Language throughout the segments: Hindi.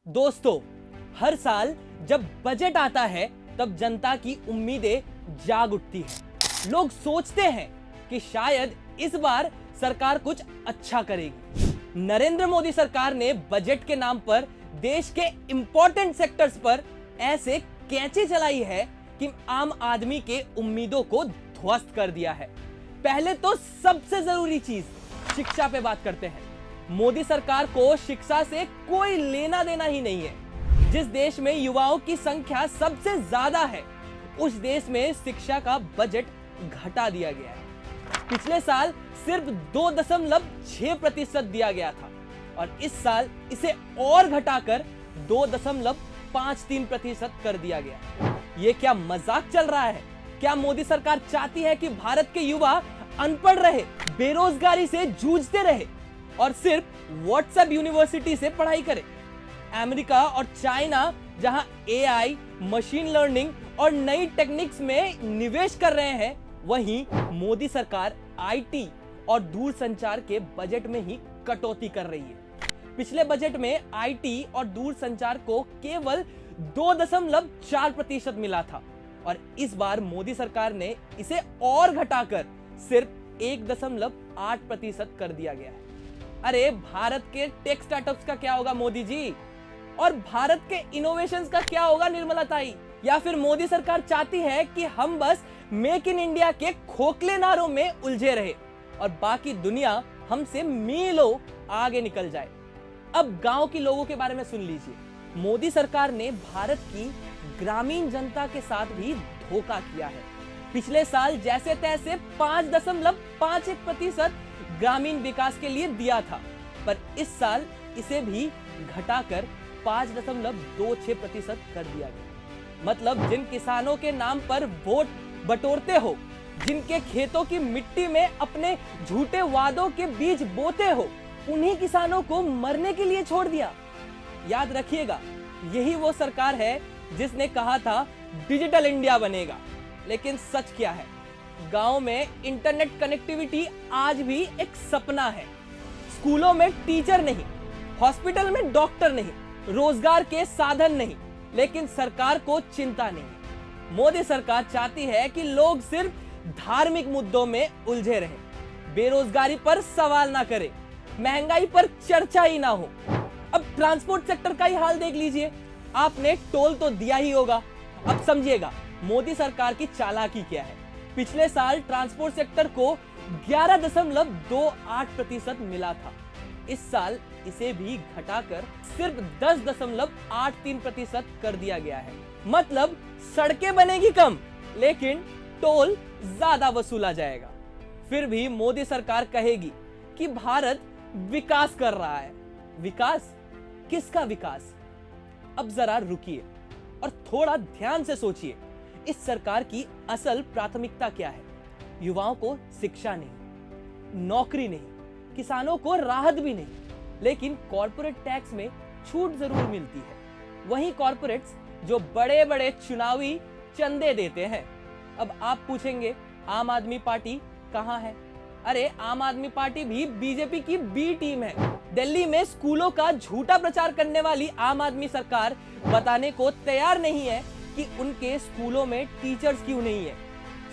दोस्तों, हर साल जब बजट आता है तब जनता की उम्मीदें जाग उठती हैं। लोग सोचते हैं कि शायद इस बार सरकार कुछ अच्छा करेगी। नरेंद्र मोदी सरकार ने बजट के नाम पर देश के इंपॉर्टेंट सेक्टर्स पर ऐसे कैंची चलाई है कि आम आदमी के उम्मीदों को ध्वस्त कर दिया है। पहले तो सबसे जरूरी चीज शिक्षा पे बात करते हैं। मोदी सरकार को शिक्षा से कोई लेना देना ही नहीं है। जिस देश में युवाओं की संख्या सबसे ज्यादा है, उस देश में शिक्षा का बजट घटा दिया गया है। पिछले साल सिर्फ 2.6% दिया गया था और इस साल इसे और घटाकर 2.53% कर दिया गया। ये क्या मजाक चल रहा है? क्या मोदी सरकार चाहती है कि भारत के युवा अनपढ़ रहे, बेरोजगारी से जूझते रहे और सिर्फ व्हाट्सएप यूनिवर्सिटी से पढ़ाई करे? अमेरिका और चाइना जहां एआई, मशीन लर्निंग और नई टेक्निक्स में निवेश कर रहे हैं, वहीं मोदी सरकार आईटी और दूरसंचार के बजट में ही कटौती कर रही है। पिछले बजट में आईटी और दूरसंचार को केवल 2.4% मिला था और इस बार मोदी सरकार ने इसे और घटाकर सिर्फ 1.8% कर दिया गया है। अरे, भारत के टेक स्टार्टअप्स का क्या होगा मोदी जी? और भारत के इनोवेशंस का क्या होगा निर्मला ताई? या फिर मोदी सरकार चाहती है कि हम बस मेक इन इंडिया के खोखले नारों में उलझे रहे और बाकी दुनिया हमसे मीलों आगे निकल जाए? अब गांव के लोगों के बारे में सुन लीजिए। मोदी सरकार ने भारत की ग्रामीण जनता के साथ भी धोखा किया है। पिछले साल जैसे तैसे 5.51% ग्रामीण विकास के लिए दिया था, पर इस साल इसे भी घटाकर 5.26% कर दिया गया। मतलब जिन किसानों के नाम पर वोट बटोरते हो, जिनके खेतों की मिट्टी में अपने झूठे वादों के बीज बोते हो, उन्हीं किसानों को मरने के लिए छोड़ दिया। याद रखिएगा, यही वो सरकार है जिसने कहा था डिजिटल इंडिया बनेगा, लेकिन सच क्या है? गांव में इंटरनेट कनेक्टिविटी आज भी एक सपना है। स्कूलों में टीचर नहीं, हॉस्पिटल में डॉक्टर नहीं, रोजगार के साधन नहीं, लेकिन सरकार को चिंता नहीं। मोदी सरकार चाहती है कि लोग सिर्फ धार्मिक मुद्दों में उलझे रहें, बेरोजगारी पर सवाल ना करें, महंगाई पर चर्चा ही ना हो। अब ट्रांसपोर्ट सेक्टर का ही हाल देख लीजिए। आपने टोल तो दिया ही होगा। अब समझिएगा मोदी सरकार की चालाकी क्या है। पिछले साल ट्रांसपोर्ट सेक्टर को 11.28% मिला था। इस साल इसे भी घटाकर सिर्फ 10.83% कर दिया गया है। मतलब सड़कें बनेगी कम, लेकिन टोल ज्यादा वसूला जाएगा। फिर भी मोदी सरकार कहेगी कि भारत विकास कर रहा है। विकास? किसका विकास? अब जरा रुकिए और थोड़ा ध्यान से सोचिए, इस सरकार की असल प्राथमिकता क्या है? युवाओं को शिक्षा नहीं, नौकरी नहीं, किसानों को राहत भी नहीं, लेकिन कॉर्पोरेट टैक्स में छूट जरूर मिलती है। वहीं कॉर्पोरेट्स जो बड़े बड़े चुनावी चंदे देते हैं। अब आप पूछेंगे, आम आदमी पार्टी कहां है? अरे, आम आदमी पार्टी भी बीजेपी की बी टीम है। दिल्ली में स्कूलों का झूठा प्रचार करने वाली आम आदमी सरकार बताने को तैयार नहीं है कि उनके स्कूलों में टीचर्स क्यों नहीं है,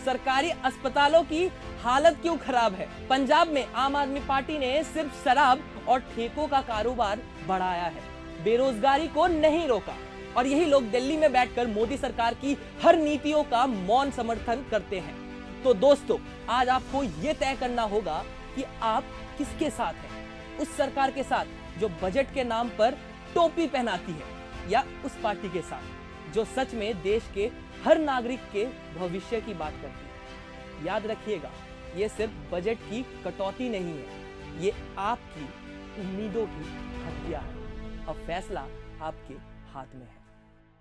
सरकारी अस्पतालों की हालत क्यों खराब है। पंजाब में आम आदमी पार्टी ने सिर्फ शराब और ठेकों का कारोबार बढ़ाया है, बेरोजगारी को नहीं रोका, और यही लोग दिल्ली में बैठकर मोदी सरकार की हर नीतियों का मौन समर्थन करते हैं। तो दोस्तों, आज आपको यह तय करना होगा कि आप किसके साथ हैं, उस सरकार के साथ जो बजट के नाम पर टोपी पहनाती है, या उस पार्टी के साथ जो सच में देश के हर नागरिक के भविष्य की बात करती है। याद रखिएगा, ये सिर्फ बजट की कटौती नहीं है, ये आपकी उम्मीदों की हत्या है। अब फैसला आपके हाथ में है।